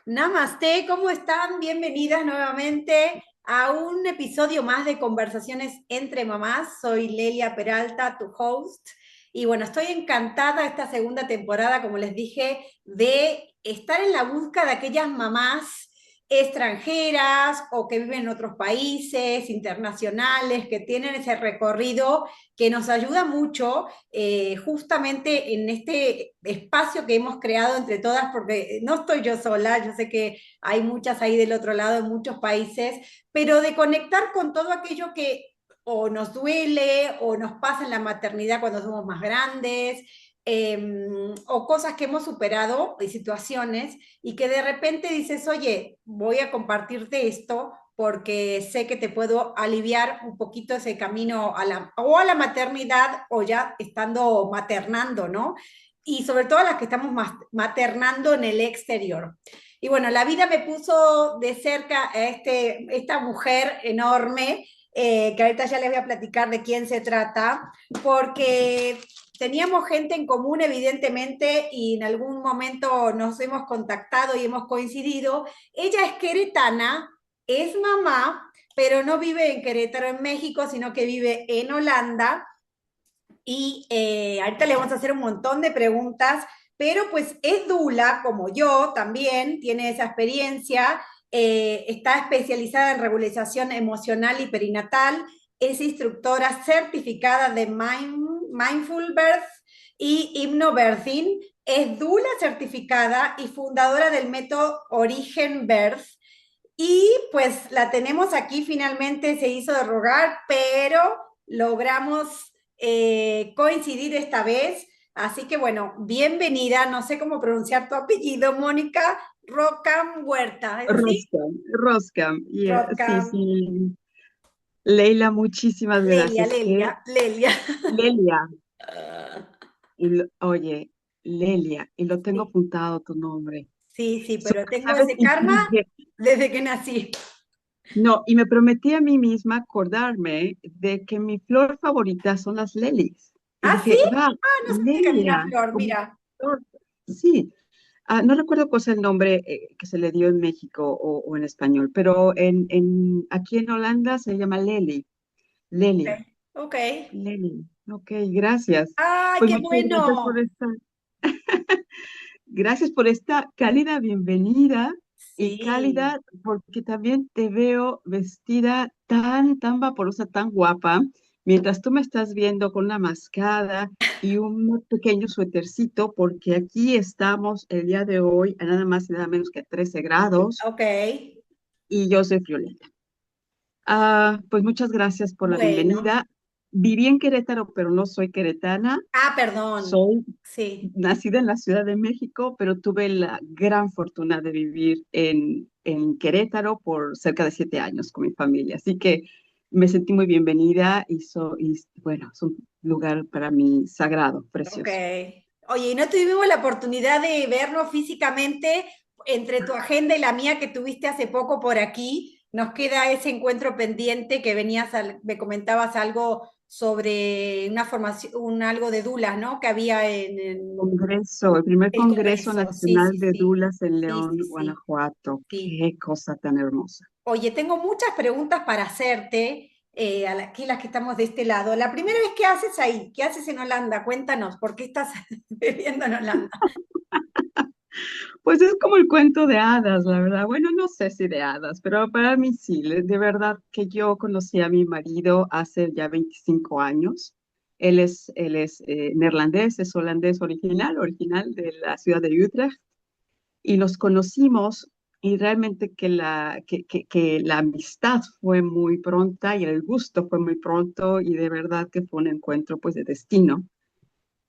Namaste, ¿cómo están? Bienvenidas nuevamente a un episodio más de Conversaciones entre Mamás. Soy Lelia Peralta, tu host. Y bueno, estoy encantada esta segunda temporada, como les dije, de estar en la búsqueda de aquellas mamás extranjeras o que viven en otros países, internacionales, que tienen ese recorrido que nos ayuda mucho justamente en este espacio que hemos creado entre todas, porque no estoy yo sola, yo sé que hay muchas ahí del otro lado en muchos países, pero de conectar con todo aquello que o nos duele o nos pasa en la maternidad cuando somos más grandes, o cosas que hemos superado, y situaciones, y que de repente dices, oye, voy a compartirte esto porque sé que te puedo aliviar un poquito ese camino o a la maternidad o ya estando maternando, ¿no? Y sobre todo las que estamos maternando en el exterior. Y bueno, la vida me puso de cerca a esta mujer enorme, que ahorita ya les voy a platicar de quién se trata, porque teníamos gente en común, evidentemente, y en algún momento nos hemos contactado y hemos coincidido. Ella es queretana, es mamá, pero no vive en Querétaro, en México, sino que vive en Holanda. Y ahorita le vamos a hacer un montón de preguntas, pero pues es dula, como yo también, tiene esa experiencia, está especializada en regularización emocional y perinatal, es instructora certificada de Mindful Birth y Hypnobirthing, es dula certificada y fundadora del método Origen Birth. Y pues la tenemos aquí, finalmente se hizo de rogar, pero logramos coincidir esta vez. Así que bueno, bienvenida, no sé cómo pronunciar tu apellido, Mónica Rocam Huerta, ¿es así? Roscam, Roscam, sí, Rocam, sí. Leila, muchísimas Lelia, gracias. Lelia, Lelia. Lelia, oye, Lelia, y lo tengo Sí, apuntado tu nombre. sí, sí, pero tengo ¿Sabes? ese karma desde que nací. No, y me prometí a mí misma acordarme de que mi flor favorita son las lilies. Y ¿Ah, sí? dije, va, Ah, no sabía que había una Lelia, flor, como mira. flor. Sí. No recuerdo cuál es el nombre que se le dio en México o en español, pero aquí en Holanda se llama Lely. Ok, Lely. ok. Lely. Ok, gracias. ¡Ay, Pues qué muchas gracias por bueno! gracias por esta cálida bienvenida y Sí. cálida porque también te veo vestida tan vaporosa, tan guapa, mientras tú me estás viendo con una mascada y un pequeño suétercito, porque aquí estamos el día de hoy a nada más y nada menos que 13 grados Ok, y yo soy Frioleta. Pues muchas gracias por la bueno. bienvenida. Viví en Querétaro, pero no soy queretana. Ah, perdón. Soy Sí. nacida en la Ciudad de México, pero tuve la gran fortuna de vivir en Querétaro por cerca de 7 años con mi familia. Así que me sentí muy bienvenida y bueno, es un lugar para mí sagrado, Ok. precioso. Oye, ¿y no tuvimos la oportunidad de vernos físicamente entre tu agenda y la mía que tuviste hace poco por aquí? Nos queda ese encuentro pendiente que me comentabas algo sobre una formación, algo de dulas, ¿no? Que había en Congreso, el primer el Congreso Congreso. Sí, Nacional sí, de sí. Dulas en Sí, León, sí, sí. Guanajuato. Sí. Qué cosa tan hermosa. Oye, tengo muchas preguntas para hacerte, aquí las que estamos de este lado. La primera vez, ¿qué haces ahí? ¿Qué haces en Holanda? Cuéntanos, ¿por qué estás viviendo en Holanda? Pues es como el cuento de hadas, la verdad. Bueno, no sé si de hadas, pero para mí sí. De verdad que yo conocí a mi marido hace ya 25 años. Él es neerlandés, es holandés original de la ciudad de Utrecht. Y nos conocimos y realmente que la amistad fue muy pronta y el gusto fue muy pronto y de verdad que fue un encuentro pues de destino.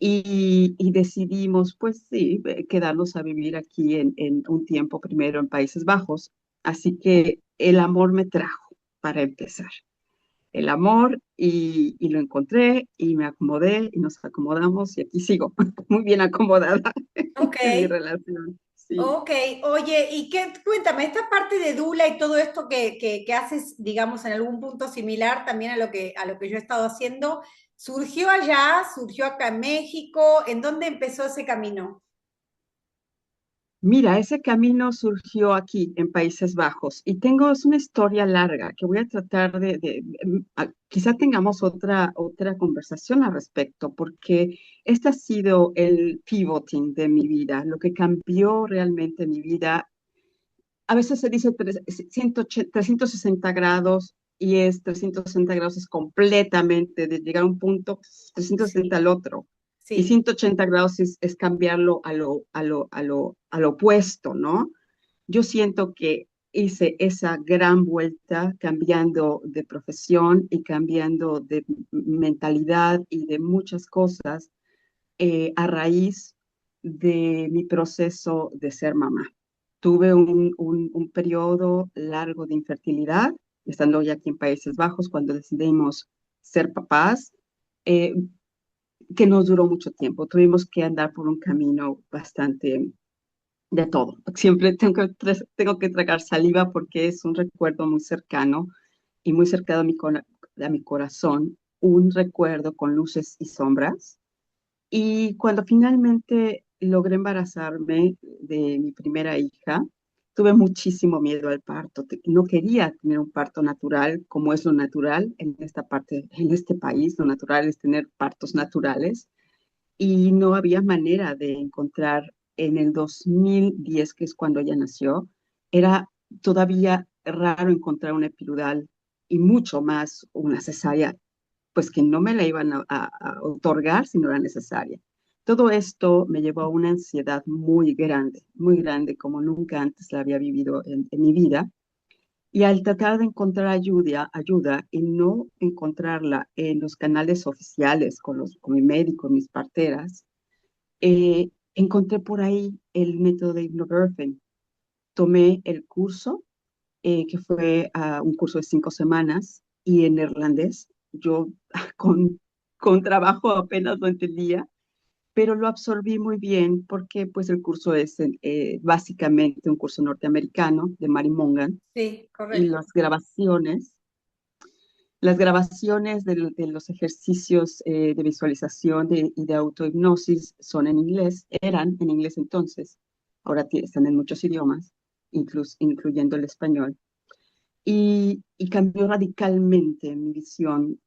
Y decidimos, pues sí, quedarnos a vivir aquí en un tiempo primero en Países Bajos. Así que el amor me trajo para empezar. El amor y lo encontré y me acomodé y nos acomodamos y aquí sigo, muy bien acomodada Ok. en mi relación. Sí. Ok, oye, cuéntame, esta parte de Dula y todo esto que haces, digamos, en algún punto similar también a lo que yo he estado haciendo, ¿surgió allá, surgió acá en México? ¿En dónde empezó ese camino? Mira, ese camino surgió aquí en Países Bajos y es una historia larga que voy a tratar quizá tengamos otra conversación al respecto, porque este ha sido el pivoting de mi vida, lo que cambió realmente mi vida. A veces se dice 360 grados y es 360 grados es completamente de llegar a un punto, 360 Sí, al otro. Y sí, 180 grados es cambiarlo a lo opuesto, ¿no? Yo siento que hice esa gran vuelta cambiando de profesión y cambiando de mentalidad y de muchas cosas a raíz de mi proceso de ser mamá. Tuve un periodo largo de infertilidad, estando ya aquí en Países Bajos, cuando decidimos ser papás, eh, que nos duró mucho tiempo. Tuvimos que andar por un camino bastante de todo. Siempre tengo que tragar saliva porque es un recuerdo muy cercano y muy cercano a mi corazón, un recuerdo con luces y sombras. Y cuando finalmente logré embarazarme de mi primera hija, tuve muchísimo miedo al parto. No quería tener un parto natural como es lo natural en esta parte, en este país. Lo natural es tener partos naturales y no había manera de encontrar en el 2010, que es cuando ella nació, era todavía raro encontrar una epidural y mucho más una cesárea, pues que no me la iban a otorgar si no era necesaria. Todo esto me llevó a una ansiedad muy grande, como nunca antes la había vivido en mi vida. Y al tratar de encontrar ayuda y no encontrarla en los canales oficiales con mi médico, mis parteras, encontré por ahí el método de hypnobirthing. Tomé el curso, que fue un curso de 5 semanas y en neerlandés. Yo con, con trabajo apenas lo entendía, pero lo absorbí muy bien porque pues el curso es básicamente un curso norteamericano de Mary Mongan sí, y correcto. las grabaciones de los ejercicios de visualización y de autohipnosis son en inglés, eran en inglés entonces, ahora están en muchos idiomas, incluyendo el español, y cambió radicalmente mi visión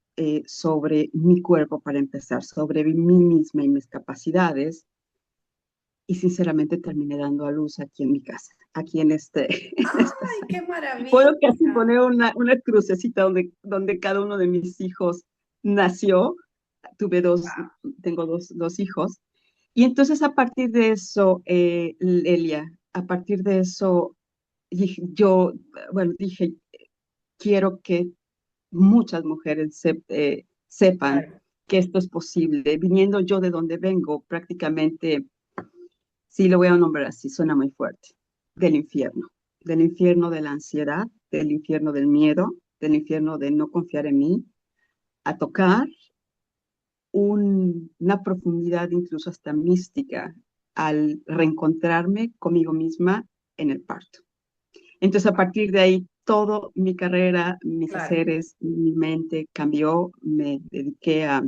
sobre mi cuerpo para empezar, sobre mí misma y mis capacidades, y sinceramente terminé dando a luz aquí en mi casa, aquí en en esta ¡Ay, qué puedo maravilla! casi poner una crucecita donde cada uno de mis hijos nació. Tuve tengo dos hijos. Y entonces a partir de eso, Lelia, a partir de eso, yo, bueno, dije, quiero que muchas mujeres sepan Claro, que esto es posible. Viniendo yo de donde vengo, prácticamente sí, lo voy a nombrar así, suena muy fuerte, del infierno de la ansiedad, del infierno del miedo, del infierno de no confiar en mí, a tocar una profundidad incluso hasta mística al reencontrarme conmigo misma en el parto. Entonces, a partir de ahí, todo mi carrera, mis claro. haceres, mi mente cambió, me dediqué a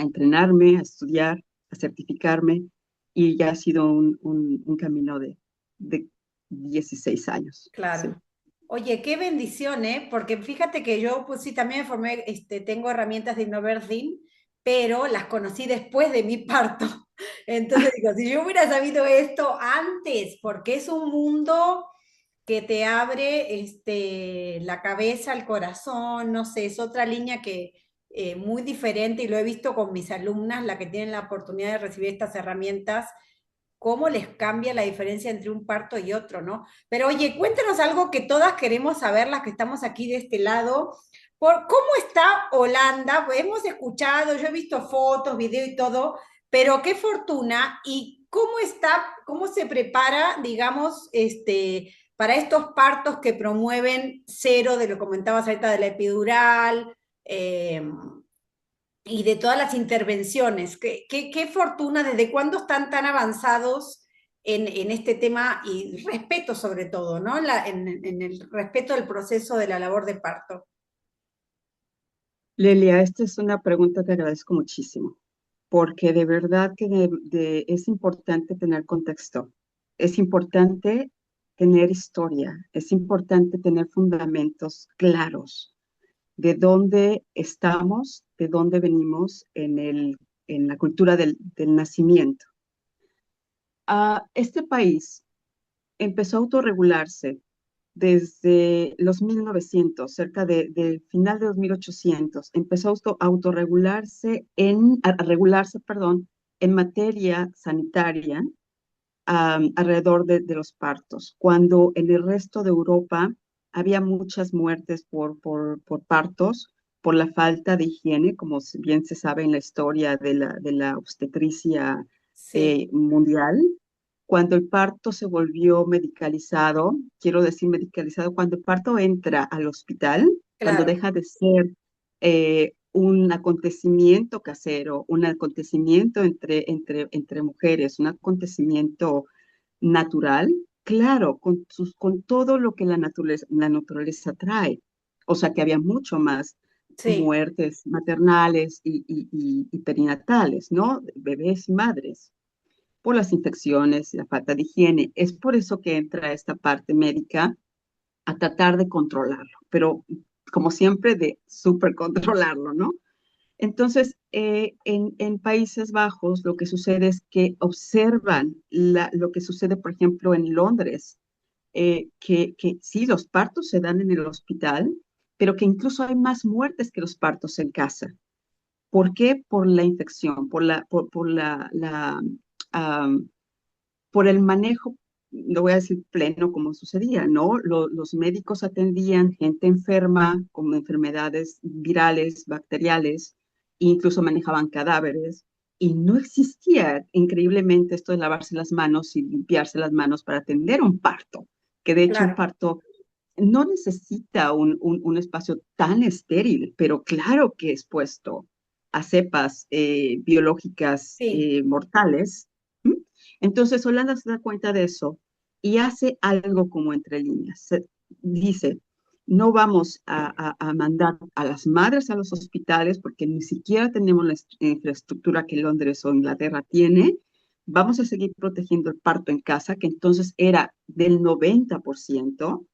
entrenarme, a estudiar, a certificarme y ya ha sido un camino de 16 años. Sí. Claro. Oye, qué bendición, ¿eh? Porque fíjate que yo, pues sí, también me formé, tengo herramientas de Innoverting, pero las conocí después de mi parto. Entonces digo, si yo hubiera sabido esto antes, porque es un mundo que te abre la cabeza, el corazón, no sé, es otra línea que muy diferente y lo he visto con mis alumnas, la que tienen la oportunidad de recibir estas herramientas, cómo les cambia la diferencia entre un parto y otro, ¿no? Pero oye, cuéntanos algo que todas queremos saber, las que estamos aquí de este lado, por cómo está Holanda. Pues hemos escuchado, yo he visto fotos, video y todo, pero qué fortuna y cómo está, cómo se prepara, digamos, para estos partos que promueven cero, de lo que comentabas ahorita de la epidural, y de todas las intervenciones. Qué fortuna, ¿desde cuándo están tan avanzados en este tema y respeto sobre todo, ¿no? En el respeto del proceso de la labor de parto. Lelia, esta es una pregunta que agradezco muchísimo, porque de verdad que es importante tener contexto, es importante tener historia, es importante tener fundamentos claros de dónde estamos, de dónde venimos en la cultura del nacimiento. Este país empezó a autorregularse desde los 1900, cerca del final de los 1800, empezó a autorregularse a regularse, perdón, en materia sanitaria, alrededor de los partos, cuando en el resto de Europa había muchas muertes por partos, por la falta de higiene, como bien se sabe en la historia de la obstetricia Sí, mundial. Cuando el parto se volvió medicalizado, quiero decir medicalizado, cuando el parto entra al hospital, cuando claro, deja de ser un acontecimiento casero, un acontecimiento entre mujeres, un acontecimiento natural, claro, con todo lo que la naturaleza trae. O sea que había mucho más sí, muertes maternales y perinatales, ¿no? Bebés y madres, por las infecciones y la falta de higiene. Es por eso que entra esta parte médica a tratar de controlarlo, pero como siempre, de súper controlarlo, ¿no? Entonces, en Países Bajos lo que sucede es que observan lo que sucede, por ejemplo, en Londres, que sí, los partos se dan en el hospital, pero que incluso hay más muertes que los partos en casa. ¿Por qué? Por la infección, am, por el manejo, no voy a decir pleno como sucedía, ¿no? Los médicos atendían gente enferma con enfermedades virales, bacteriales, e incluso manejaban cadáveres. Y no existía, increíblemente, esto de lavarse las manos y limpiarse las manos para atender un parto, que de hecho un claro, parto no necesita un espacio tan estéril, pero claro que expuesto a cepas biológicas sí, mortales. ¿Mm? Entonces Holanda se da cuenta de eso y hace algo como entre líneas. Dice, no vamos a mandar a las madres a los hospitales porque ni siquiera tenemos la infraestructura que Londres o Inglaterra tiene. Vamos a seguir protegiendo el parto en casa, que entonces era del 90%.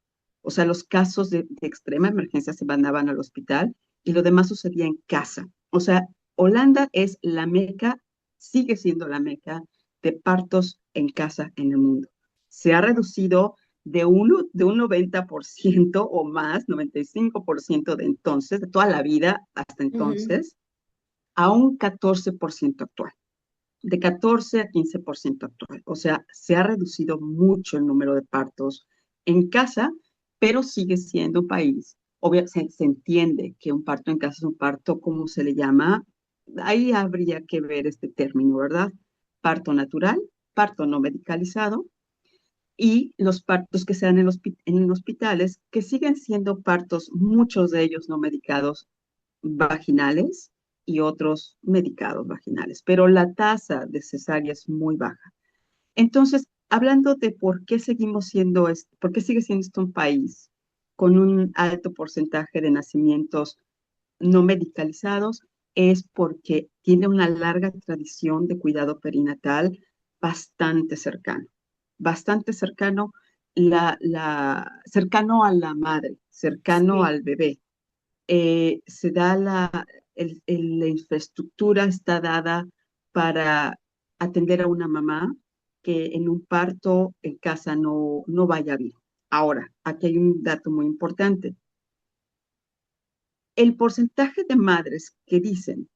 O sea, los casos de extrema emergencia se mandaban al hospital y lo demás sucedía en casa. O sea, Holanda es la meca, sigue siendo la meca de partos en casa en el mundo. Se ha reducido de un 90% o más, 95% de entonces, de toda la vida hasta ujú, entonces, a un 14% actual, de 14 a 15% actual. O sea, se ha reducido mucho el número de partos en casa, pero sigue siendo un país. Obviamente se entiende que un parto en casa es un parto, ¿cómo se le llama? Ahí habría que ver este término, ¿verdad? Parto natural, parto no medicalizado y los partos que se dan en hospitales, que siguen siendo partos, muchos de ellos no medicados, vaginales y otros medicados vaginales, pero la tasa de cesárea es muy baja. Entonces, hablando de por qué sigue siendo esto un país con un alto porcentaje de nacimientos no medicalizados, es porque tiene una larga tradición de cuidado perinatal bastante cercano, bastante cercano, cercano a la madre, cercano sí, al bebé. Se da la infraestructura está dada para atender a una mamá que en un parto en casa no vaya bien. Ahora, aquí hay un dato muy importante. El porcentaje de madres que dicen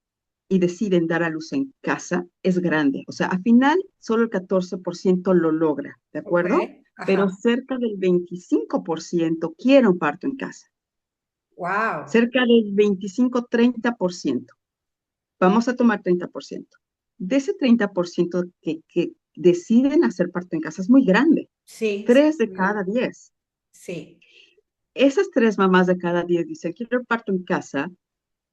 y deciden dar a luz en casa es grande. O sea, al final solo el 14% lo logra, ¿de Ok, acuerdo? Pero ajá. cerca del 25% quiere un parto en casa. Wow. Cerca del 25-30%. Vamos a tomar 30%. De ese 30% que deciden hacer parto en casa es muy grande. Sí, sí, 3 de muy cada grande. 10. Sí. Esas 3 mamás de cada 10 dicen, quiero parto en casa,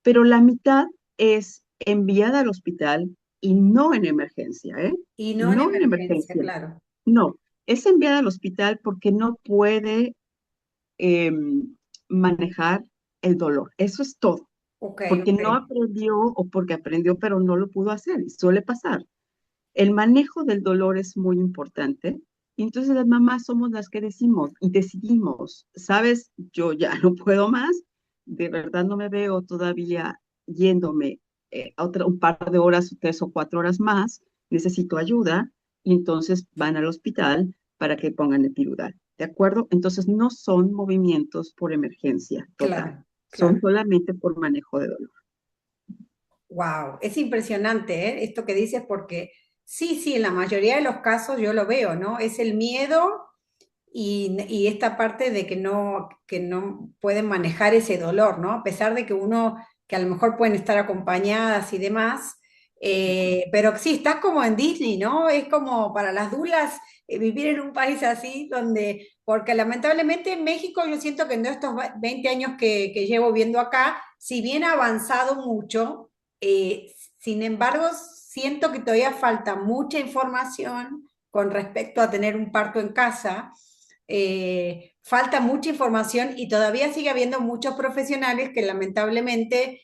pero la mitad es enviada al hospital y no en emergencia, ¿eh? Y no en No en emergencia, emergencia, claro. no. Es enviada al hospital porque no puede eh, manejar el dolor. Eso es todo. Ok, Porque ok. no aprendió o porque aprendió pero no lo pudo hacer. Y suele pasar. El manejo del dolor es muy importante. Y entonces las mamás somos las que decimos y decidimos, sabes, yo ya no puedo más, de verdad no me veo todavía yéndome un par de horas, 3 o 4 horas más, necesito ayuda y entonces van al hospital para que pongan epidural. ¿De acuerdo? Entonces no son movimientos por emergencia total, Claro, son claro. solamente por manejo de dolor. Wow, es impresionante, ¿eh? Esto que dices porque sí, sí, en la mayoría de los casos yo lo veo, ¿no? Es el miedo y esta parte de que no pueden manejar ese dolor, ¿no? A pesar de que uno, que a lo mejor pueden estar acompañadas y demás, pero sí, estás como en Disney, ¿no? Es como para las dulas vivir en un país así, donde, porque lamentablemente en México yo siento que en estos 20 años que llevo viendo acá, si bien ha avanzado mucho, sin embargo, siento que todavía falta mucha información con respecto a tener un parto en casa. Falta mucha información y todavía sigue habiendo muchos profesionales que lamentablemente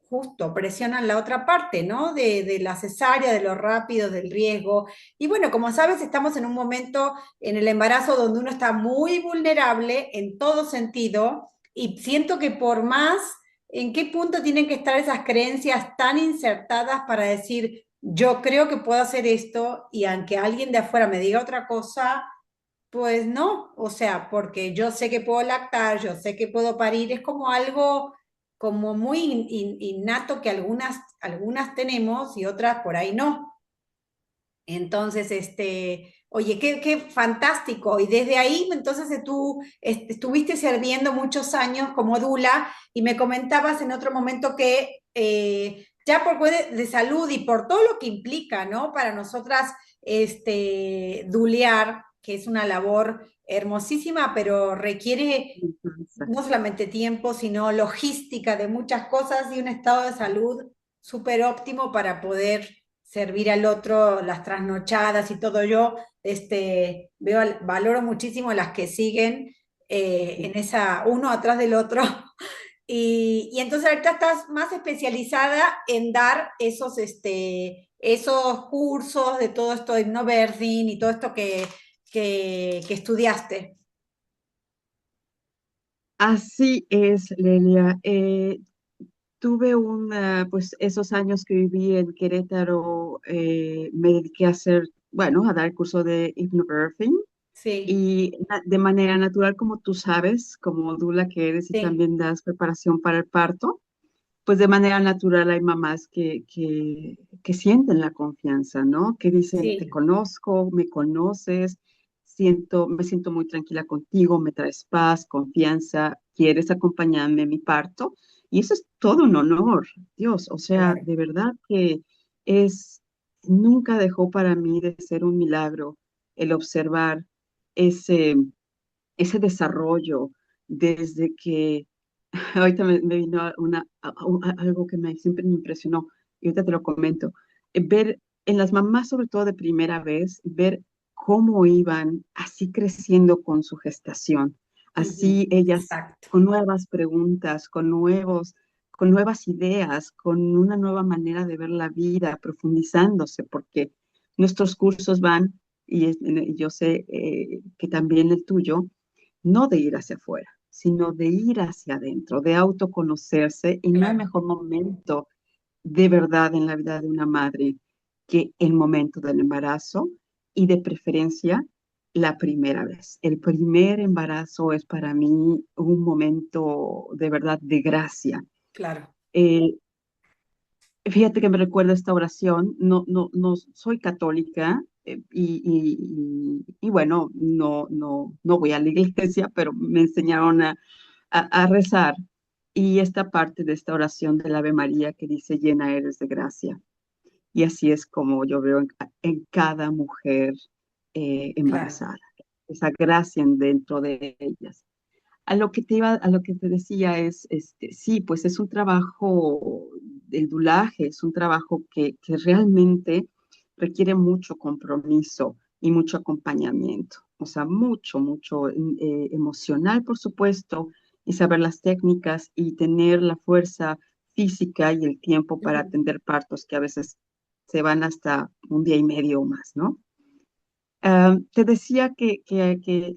justo presionan la otra parte, ¿no? De la cesárea, de lo rápido, del riesgo. Y bueno, como sabes, estamos en un momento en el embarazo donde uno está muy vulnerable en todo sentido y siento que por más en qué punto tienen que estar esas creencias tan insertadas para decir, yo creo que puedo hacer esto y aunque alguien de afuera me diga otra cosa, pues no, o sea, porque yo sé que puedo lactar, yo sé que puedo parir, es como algo como muy innato que algunas tenemos y otras por ahí no. Entonces, oye, qué fantástico. Y desde ahí, entonces tú estuviste sirviendo muchos años como dula y me comentabas en otro momento que ya por de salud y por todo lo que implica, ¿no? Para nosotras, dulear, que es una labor hermosísima, pero requiere no solamente tiempo, sino logística de muchas cosas y un estado de salud súper óptimo para poder servir al otro, las trasnochadas y todo. Yo valoro muchísimo las que siguen en esa, uno atrás del otro. Y entonces ahorita estás más especializada en dar esos cursos de todo esto de hypnobirthing y todo esto que estudiaste. Así es, Lelia. Tuve pues esos años que viví en Querétaro, me dediqué a hacer, bueno, a dar el curso de hypnobirthing Sí, y de manera natural, como tú sabes, como dula que eres y sí, también das preparación para el parto, pues de manera natural hay mamás que sienten la confianza, ¿no? Que dicen, te sí. conozco, me conoces, me siento muy tranquila contigo, me traes paz, confianza, quieres acompañarme en mi parto. Y eso es todo un honor, Dios. O sea, Claro. de verdad que es, nunca dejó para mí de ser un milagro el observar ese, ese desarrollo desde que ahorita me vino algo que siempre me impresionó y ahorita te lo comento. Ver en las mamás, sobre todo de primera vez, ver cómo iban así creciendo con su gestación, Ujú, así ellas exacto. con nuevas preguntas, con nuevas ideas, con una nueva manera de ver la vida, profundizándose, porque nuestros cursos van, y yo sé que también el tuyo, no de ir hacia afuera, sino de ir hacia adentro, de autoconocerse, y no hay Claro, mejor momento de verdad en la vida de una madre que el momento del embarazo y de preferencia la primera vez. El primer embarazo es para mí un momento de verdad de gracia. claro, Eh, Fíjate que me recuerda esta oración, no soy católica, y bueno, no voy a la iglesia, pero me enseñaron a rezar. Y esta parte de esta oración del Ave María que dice, llena eres de gracia. Y así es como yo veo en cada mujer claro. embarazada, esa gracia dentro de ellas. A lo que te decía es, sí, pues es un trabajo, el dulaje es un trabajo que realmente requiere mucho compromiso y mucho acompañamiento. O sea, mucho emocional, por supuesto, y saber las técnicas y tener la fuerza física y el tiempo para Ujú. atender partos que a veces se van hasta un día y medio o más, ¿no? Te decía que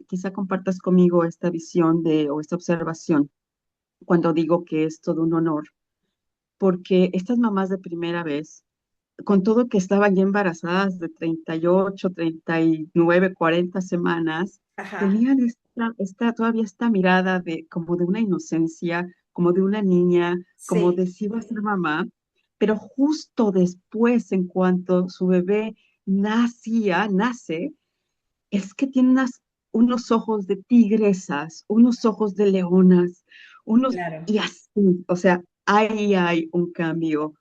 quizá compartas conmigo esta visión o esta observación cuando digo que es todo un honor, porque estas mamás de primera vez, con todo que estaban ya embarazadas de 38, 39, 40 semanas, Ajá, tenían todavía esta mirada como de una inocencia, como de una niña, como sí, de si iba a ser mamá, pero justo después, en cuanto su bebé nace, es que tiene unos ojos de tigresas, unos ojos de leonas, claro. y así, o sea, ahí hay un cambio,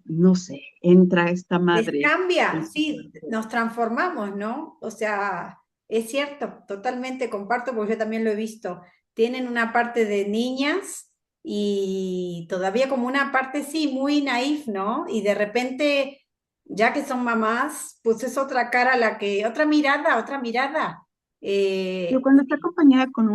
no sé, entra esta Les madre. cambia, sí, nos transformamos, ¿no? O sea, es cierto, totalmente comparto porque yo también lo he visto. Tienen una parte de niñas y todavía como una parte, sí, muy naif, ¿no? Y de repente, ya que son mamás, pues es otra cara la que, otra mirada, otra mirada. Pero Eh, cuando está acompañada con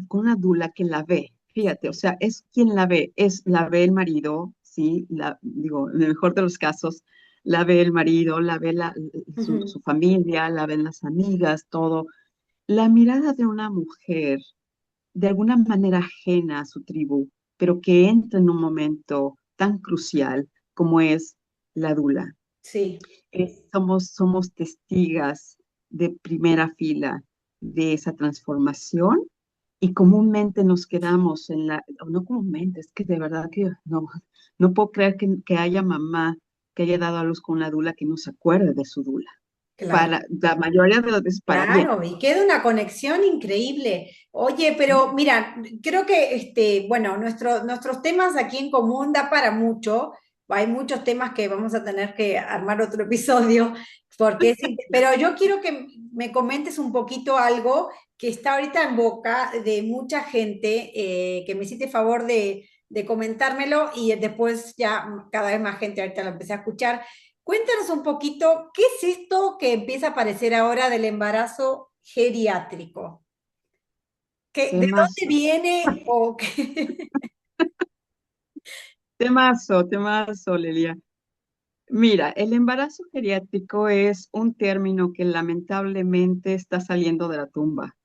una dula que la ve, fíjate, o sea, es quien la ve, la ve el marido, sí, digo, en el mejor de los casos, la ve el marido, la ve ujú, su familia, la ven las amigas, todo. La mirada de una mujer de alguna manera ajena a su tribu, pero que entra en un momento tan crucial como es la dula. sí. Somos testigas de primera fila de esa transformación y comúnmente nos quedamos o no comúnmente, es que de verdad que no puedo creer que haya mamá que haya dado a luz con una dula que no se acuerde de su dula. Claro. Para la mayoría de las veces para bien. Claro, y queda una conexión increíble. Oye, pero mira, creo que bueno, nuestros temas aquí en común da para mucho. Hay muchos temas que vamos a tener que armar otro episodio, pero yo quiero que me comentes un poquito algo que está ahorita en boca de mucha gente, que me hiciste favor de comentármelo y después ya cada vez más gente ahorita lo empecé a escuchar. Cuéntanos un poquito, ¿qué es esto que empieza a aparecer ahora del embarazo geriátrico? ¿De dónde Temazo. viene o qué? Temazo, Lelia. Mira, el embarazo geriátrico es un término que lamentablemente está saliendo de la tumba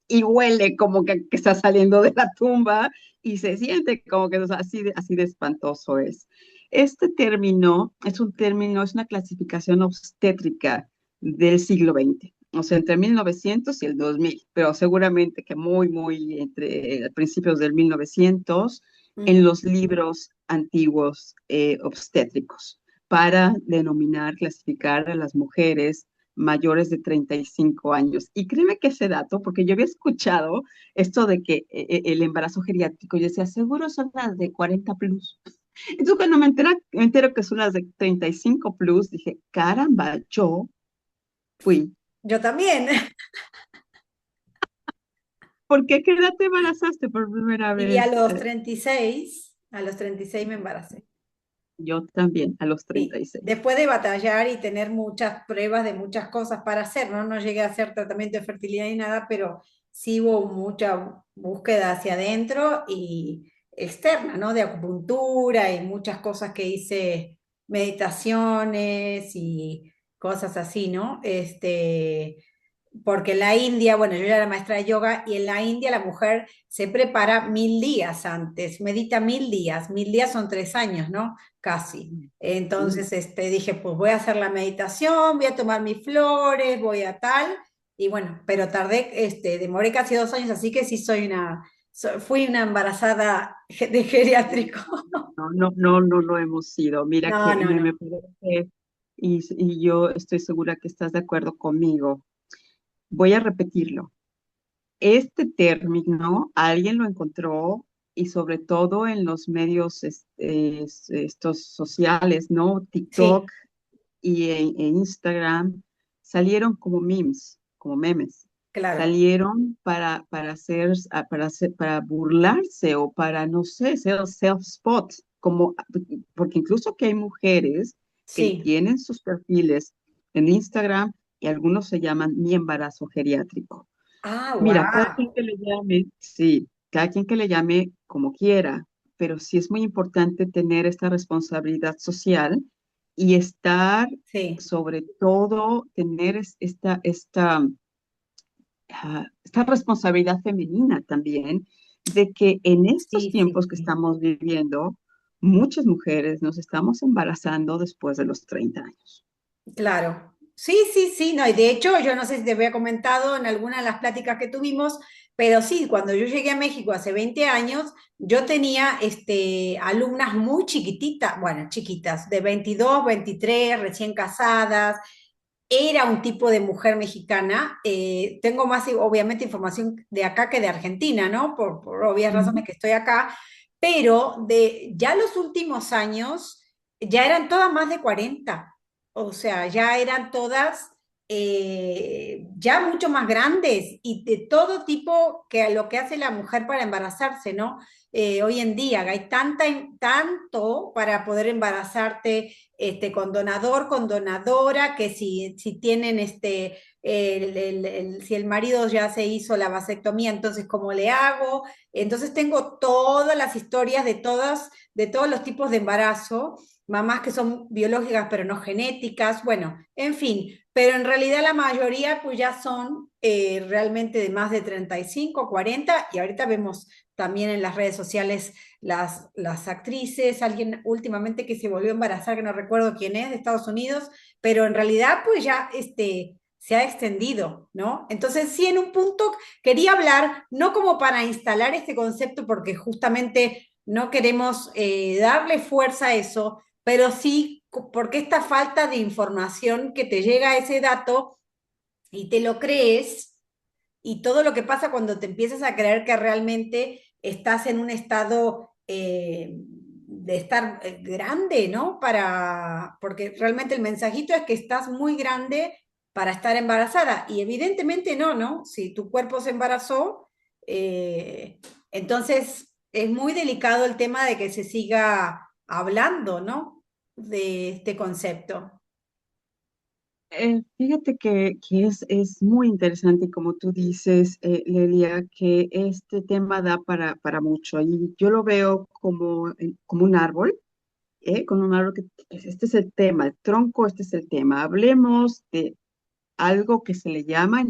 y huele como que está saliendo de la tumba y se siente como que, o sea, así de espantoso es. Este término es un término, es una clasificación obstétrica del siglo XX, o sea, entre 1900 y el 2000, pero seguramente que muy entre principios del 1900 en Ujú. los libros antiguos obstétricos para denominar, clasificar a las mujeres mayores de 35 años. Y créeme que ese dato, porque yo había escuchado esto de que el embarazo geriátrico, yo decía, seguro son las de 40 plus. Entonces cuando me entero que son las de 35 plus, dije, caramba, yo fui. Yo también. ¿Por qué? ¿Qué edad te embarazaste por primera Y vez? a los 36 me embaracé. Yo también, a los Sí. 36. Después de batallar y tener muchas pruebas de muchas cosas para hacer, ¿no? No llegué a hacer tratamiento de fertilidad ni nada, pero sí hubo mucha búsqueda hacia adentro y externa, ¿no? De acupuntura y muchas cosas que hice, meditaciones y cosas así, ¿no? porque en la India, bueno, yo era la maestra de yoga y en la India la mujer se prepara 1000 días antes, medita 1000 días, 1000 días son 3 años, ¿no? Casi. Sí. Entonces, dije, pues voy a hacer la meditación, voy a tomar mis flores, voy a tal, y bueno, pero tardé, demoré casi 2 años, así que sí soy fui una embarazada de geriátrico. No, no, no, no lo hemos sido. Mira No, que no, me no. parece, y yo estoy segura que estás de acuerdo conmigo. Voy a repetirlo. Este término alguien lo encontró y sobre todo en los medios estos sociales, ¿no? Sí, TikTok y en Instagram salieron como memes, como memes. claro. Salieron para burlarse o para, no sé, ser self-spot, como, porque incluso que hay mujeres que Sí. tienen sus perfiles en Instagram y algunos se llaman mi embarazo geriátrico. Ah, Mira, cada quien wow. que le llame, sí, cada quien que le llame como quiera, pero sí es muy importante tener esta responsabilidad social y estar, Sí, sobre todo, tener esta responsabilidad femenina también, de que en estos sí, sí, tiempos que sí. estamos viviendo, muchas mujeres nos estamos embarazando después de los 30 años. Claro. Sí, sí, sí, no, y de hecho, yo no sé si te había comentado en alguna de las pláticas que tuvimos, pero sí, cuando yo llegué a México hace 20 años, yo tenía alumnas muy chiquititas, bueno, chiquitas, de 22, 23, recién casadas. Era un tipo de mujer mexicana. Tengo más, obviamente, información de acá que de Argentina, ¿no? Por obvias razones Ujú. que estoy acá, pero de ya los últimos años, ya eran todas más de 40. O sea, ya eran todas ya mucho más grandes y de todo tipo que lo que hace la mujer para embarazarse, ¿no? Hoy en día hay tanto para poder embarazarte con donador, con donadora, que si tienen si el marido ya se hizo la vasectomía, entonces ¿cómo le hago? Entonces tengo todas las historias de todos los tipos de embarazo, mamás que son biológicas pero no genéticas, bueno, en fin, pero en realidad la mayoría pues ya son realmente de más de 35, 40 y ahorita vemos también en las redes sociales las actrices, alguien últimamente que se volvió a embarazar, que no recuerdo quién es, de Estados Unidos, pero en realidad pues ya se ha extendido, ¿no? Entonces sí, en un punto quería hablar, no como para instalar este concepto, porque justamente no queremos darle fuerza a eso, pero sí porque esta falta de información que te llega a ese dato y te lo crees, y todo lo que pasa cuando te empiezas a creer que realmente estás en un estado de estar grande, ¿no? Porque realmente el mensajito es que estás muy grande para estar embarazada y evidentemente no, ¿no? Si tu cuerpo se embarazó, eh, entonces es muy delicado el tema de que se siga hablando, ¿no? De este concepto. Fíjate que es muy interesante, como tú dices, Lelia, que este tema da para mucho. Y yo lo veo como un árbol, con un árbol este es el tema, el tronco, este es el tema. Hablemos de algo que se le llama,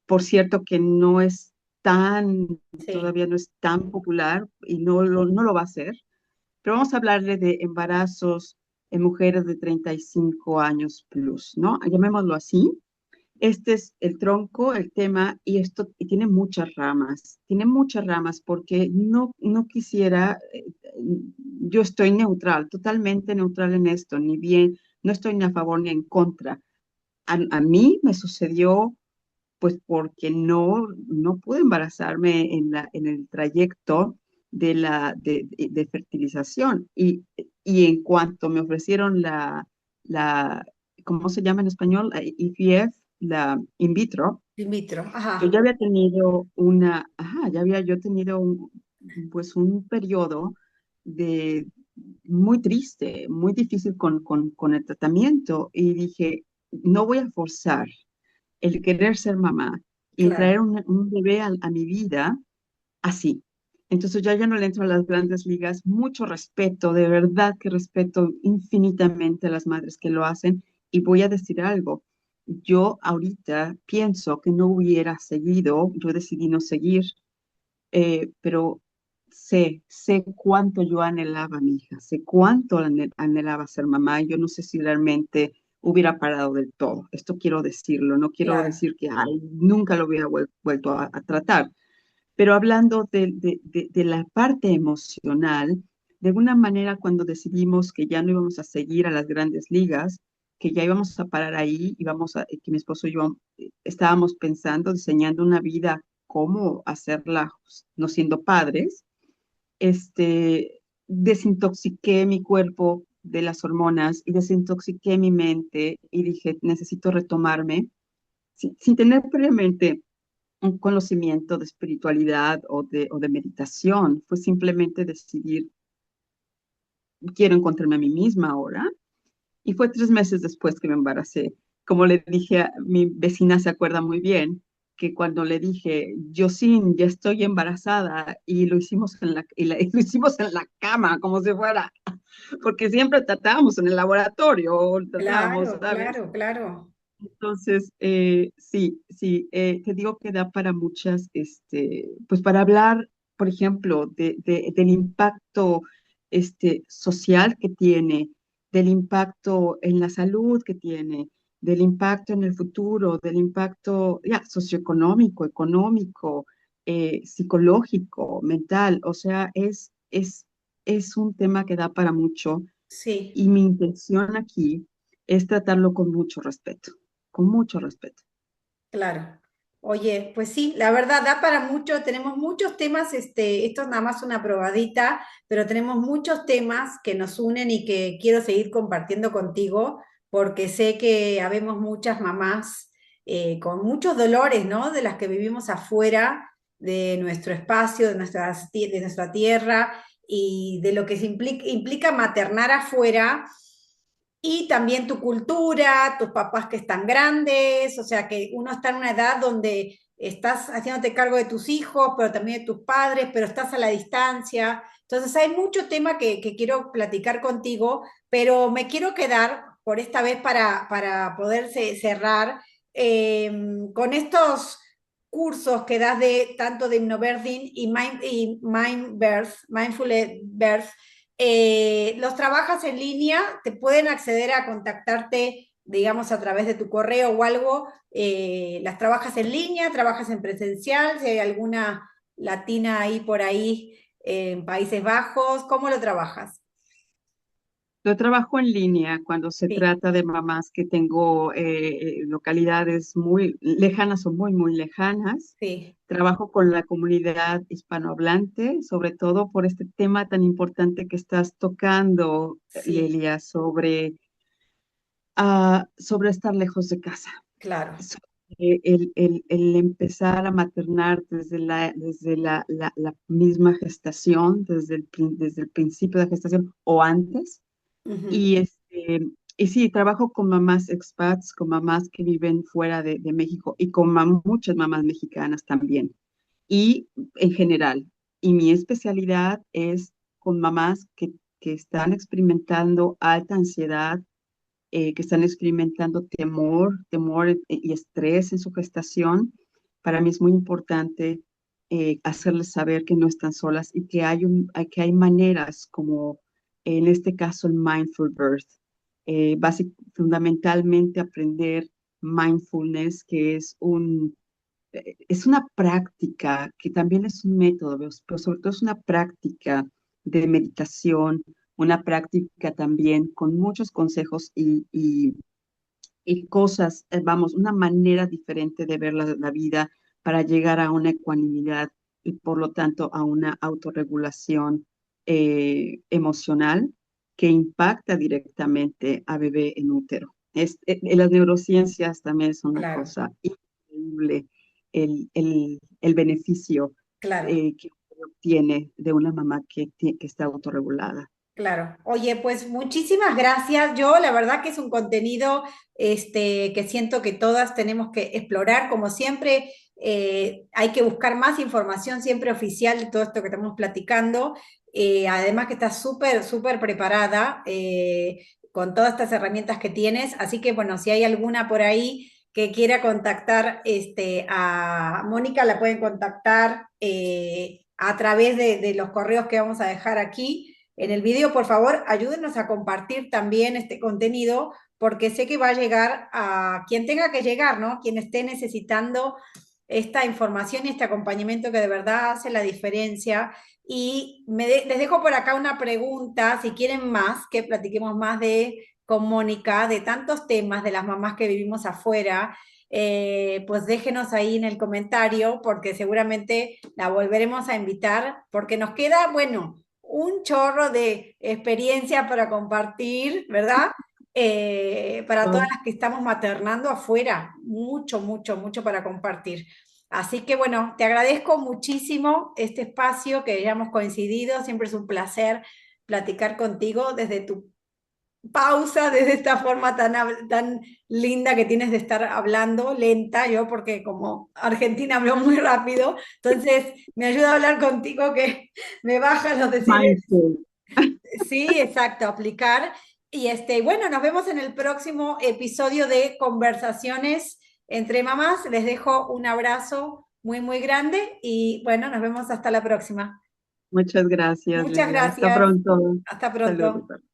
por cierto, que no es Sí, todavía no es tan popular y no lo va a ser, pero vamos a hablarle de embarazos en mujeres de 35 años plus, ¿no? Llamémoslo así. Este es el tronco, el tema, y esto y tiene muchas ramas porque no quisiera, yo estoy neutral, totalmente neutral en esto, ni bien, no estoy ni a favor ni en contra. A mí me sucedió pues porque no pude embarazarme en el trayecto de fertilización. Y en cuanto me ofrecieron la, ¿cómo se llama en español? La IVF, la in vitro, in vitro, yo ajá, ya había tenido ya había yo tenido pues un periodo de muy triste, muy difícil con el tratamiento y dije, no voy a forzar el querer ser mamá y traer claro. un bebé a mi vida así. Entonces ya no le entro a las grandes ligas. Mucho respeto, de verdad que respeto infinitamente a las madres que lo hacen. Y voy a decir algo. yo ahorita pienso que no hubiera seguido, yo decidí no seguir, pero sé cuánto yo anhelaba a mi hija, sé cuánto anhelaba ser mamá, y yo no sé si realmente hubiera parado del todo. Esto quiero decirlo, no quiero Claro, decir que ay, nunca lo hubiera vuelto a tratar, pero hablando de la parte emocional, de alguna manera cuando decidimos que ya no íbamos a seguir a las grandes ligas, que ya íbamos a parar ahí, que mi esposo y yo estábamos pensando, diseñando una vida, cómo hacerla no siendo padres, desintoxiqué mi cuerpo de las hormonas y desintoxiqué mi mente y dije, necesito retomarme sin tener previamente un conocimiento de espiritualidad o de meditación. Fue simplemente decidir, quiero encontrarme a mí misma ahora. Y fue 3 meses después que me embaracé. Como le dije a mi vecina, se acuerda muy bien, que cuando le dije, yo sí, ya estoy embarazada, y lo hicimos y lo hicimos en la cama, como si fuera, porque siempre tratábamos en el laboratorio, o tratábamos, claro, ¿sabes? claro, claro. Entonces, sí, sí, te digo que da para muchas, pues para hablar, por ejemplo, del impacto social que tiene, del impacto en la salud que tiene, del impacto en el futuro, del impacto ya, socioeconómico, económico, psicológico, mental. O sea, es un tema que da para mucho, Sí. y mi intención aquí es tratarlo con mucho respeto, con mucho respeto. Claro. Oye, pues sí, la verdad da para mucho, tenemos muchos temas, esto es nada más una probadita, pero tenemos muchos temas que nos unen y que quiero seguir compartiendo contigo, porque sé que habemos muchas mamás con muchos dolores, ¿no? De las que vivimos afuera de nuestro espacio, de nuestra tierra y de lo que implica maternar afuera y también tu cultura, tus papás que están grandes, o sea que uno está en una edad donde estás haciéndote cargo de tus hijos, pero también de tus padres, pero estás a la distancia. Entonces hay mucho tema que quiero platicar contigo, pero me quiero quedar por esta vez para poder cerrar eh, con estos cursos que das de tanto de Hypnobirthing y Mindful Birth. ¿Los trabajas en línea? ¿Te pueden acceder a contactarte, digamos, a través de tu correo o algo? ¿Las trabajas en línea? ¿Trabajas en presencial? Si hay alguna latina ahí por ahí en Países Bajos, ¿cómo lo trabajas? Yo trabajo en línea cuando se Sí, trata de mamás que tengo localidades muy lejanas o muy, muy lejanas. sí, Trabajo con la comunidad hispanohablante, sobre todo por este tema tan importante que estás tocando, sí, Lelia, sobre estar lejos de casa. claro. El empezar a maternar desde la misma gestación, desde el principio de la gestación o antes. Ujú. Y sí, trabajo con mamás expats, con mamás que viven fuera de México, y con muchas mamás mexicanas también. Y en general, y mi especialidad es con mamás que están experimentando alta ansiedad, que están experimentando temor y estrés en su gestación. Para mí es muy importante hacerles saber que no están solas, y que hay maneras como en este caso el Mindful Birth. Fundamentalmente aprender mindfulness, que es una práctica que también es un método, pero sobre todo es una práctica de meditación, una práctica también con muchos consejos y cosas, vamos, una manera diferente de ver la vida para llegar a una ecuanimidad y por lo tanto a una autorregulación emocional que impacta directamente a bebé en útero. Las neurociencias también es una Claro, cosa increíble, el beneficio claro. que obtiene de una mamá que está autorregulada. Claro. Oye, pues muchísimas gracias. Yo la verdad que es un contenido que siento que todas tenemos que explorar. Como siempre, hay que buscar más información siempre oficial de todo esto que estamos platicando. Además que estás súper, súper preparada con todas estas herramientas que tienes. Así que bueno, si hay alguna por ahí que quiera contactar a Mónica, la pueden contactar a través de los correos que vamos a dejar aquí en el video. Por favor, ayúdenos a compartir también este contenido, porque sé que va a llegar a quien tenga que llegar, ¿no? Quien esté necesitando esta información y este acompañamiento que de verdad hace la diferencia. Y les dejo por acá una pregunta, si quieren más, que platiquemos más con Mónica, de tantos temas de las mamás que vivimos afuera, pues déjenos ahí en el comentario, porque seguramente la volveremos a invitar, porque nos queda, bueno, un chorro de experiencia para compartir, ¿verdad? Para todas Oh, las que estamos maternando afuera, mucho, mucho, mucho para compartir. Así que bueno, te agradezco muchísimo este espacio que hayamos coincidido, siempre es un placer platicar contigo desde tu pausa, desde esta forma tan linda que tienes de estar hablando, lenta, yo porque como argentina hablo muy rápido, entonces me ayuda a hablar contigo que me baja los decibeles. mindful. Sí, exacto, aplicar. Y bueno, nos vemos en el próximo episodio de Conversaciones entre Mamás. Les dejo un abrazo muy, muy grande y bueno, nos vemos hasta la próxima. Muchas gracias, Muchas Lelia. Hasta gracias. pronto. Hasta Saludos. pronto.